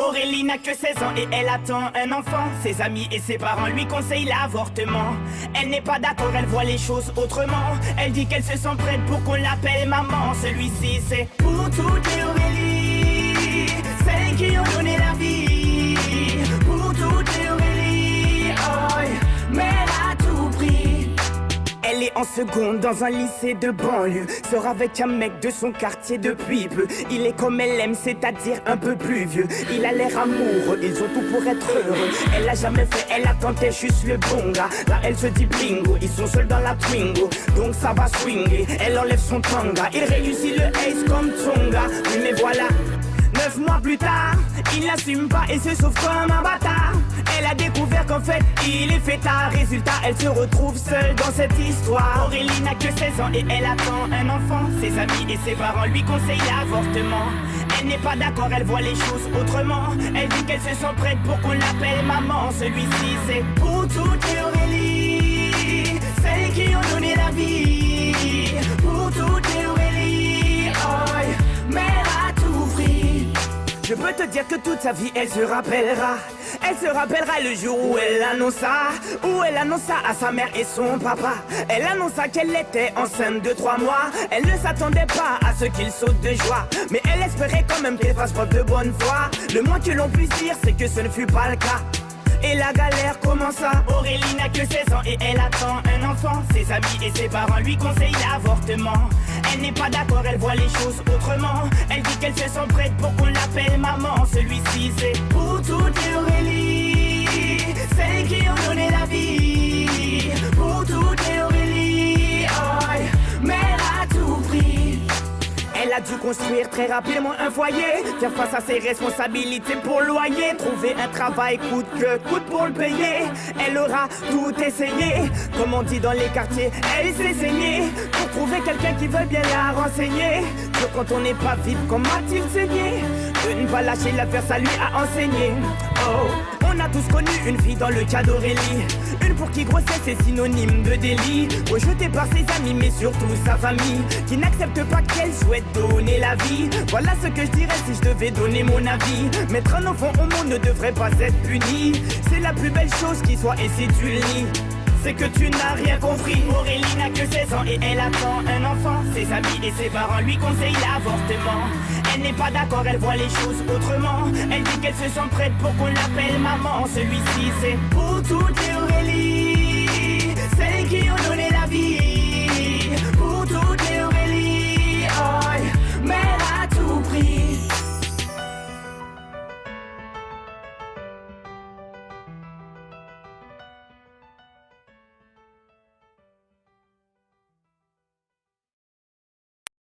Aurélie n'a que 16 ans et elle attend un enfant. Ses amis et ses parents lui conseillent l'avortement. Elle n'est pas d'accord, elle voit les choses autrement. Elle dit qu'elle se sent prête pour qu'on l'appelle maman. Celui-ci c'est pour toutes les Aurélie, celles qui ont donné la vie. Pour toutes les Aurélie, oh, mais elle a tout pris. Elle est en seconde dans un lycée de banlieue. Sort avec un mec de son quartier depuis peu. Il est comme elle aime, c'est-à-dire un peu plus vieux. Il a l'air amoureux, ils ont tout pour être heureux. Elle a jamais fait, elle a tenté juste le bon gars. Là elle se dit bingo, ils sont seuls dans la Twingo. Donc ça va swinguer, elle enlève son tanga. Il réussit le ace comme Tonga. Oui mais voilà, 9 mois plus tard, il n'assume pas et se sauve comme un bâtard. Elle a découvert qu'en fait, il est fêtard. Résultat, elle se retrouve seule dans cette histoire. Aurélie n'a que 16 ans et elle attend un enfant. Ses amis et ses parents lui conseillent l'avortement. Elle n'est pas d'accord, elle voit les choses autrement. Elle dit qu'elle se sent prête pour qu'on l'appelle maman. Celui-ci c'est pour toutes les Aurélie, celles qui ont donné la vie. Pour toutes les Aurélie, oh, mais elle a tout pris. Je peux te dire que toute sa vie elle se rappellera. Elle se rappellera le jour où elle annonça à sa mère et son papa. Elle annonça qu'elle était enceinte de 3 mois. Elle ne s'attendait pas à ce qu'il saute de joie, mais elle espérait quand même qu'elle fasse preuve de bonne foi. Le moins que l'on puisse dire c'est que ce ne fut pas le cas. Et la galère commença. Aurélie n'a que 16 ans et elle attend un enfant. Ses amis et ses parents lui conseillent l'avortement. Elle n'est pas d'accord, elle voit les choses autrement. Elle dit qu'elle se sent prête pour qu'on l'appelle maman. Celui-ci c'est pour toutes les Aurélie, celles qui ont donné la vie. Pour toutes les Aurélie, oh, mais elle a tout pris. Elle a dû construire très rapidement un foyer, faire face à ses responsabilités pour le loyer, trouver un travail coûte que coûte pour le payer. Elle aura tout essayé, comme on dit dans les quartiers, elle s'est saignée pour trouver quelqu'un qui veut bien la renseigner. Que quand on n'est pas vite, comme a-t-il saigné? De ne pas lâcher l'affaire, ça lui a enseigné. Oh, on a tous connu une fille dans le cas d'Aurélie, une pour qui grossesse est synonyme de délit, rejetée par ses amis mais surtout sa famille, qui n'accepte pas qu'elle souhaite donner la vie. Voilà ce que je dirais si je devais donner mon avis. Mettre un enfant au monde ne devrait pas être puni. C'est la plus belle chose qui soit, et si tu le nies, c'est que tu n'as rien compris. Aurélie n'a que 16 ans et elle attend un enfant. Ses amis et ses parents lui conseillent l'avortement. Elle n'est pas d'accord, elle voit les choses autrement. Elle dit qu'elle se sent prête pour qu'on l'appelle maman. Celui-ci c'est pour toutes les Aurélie,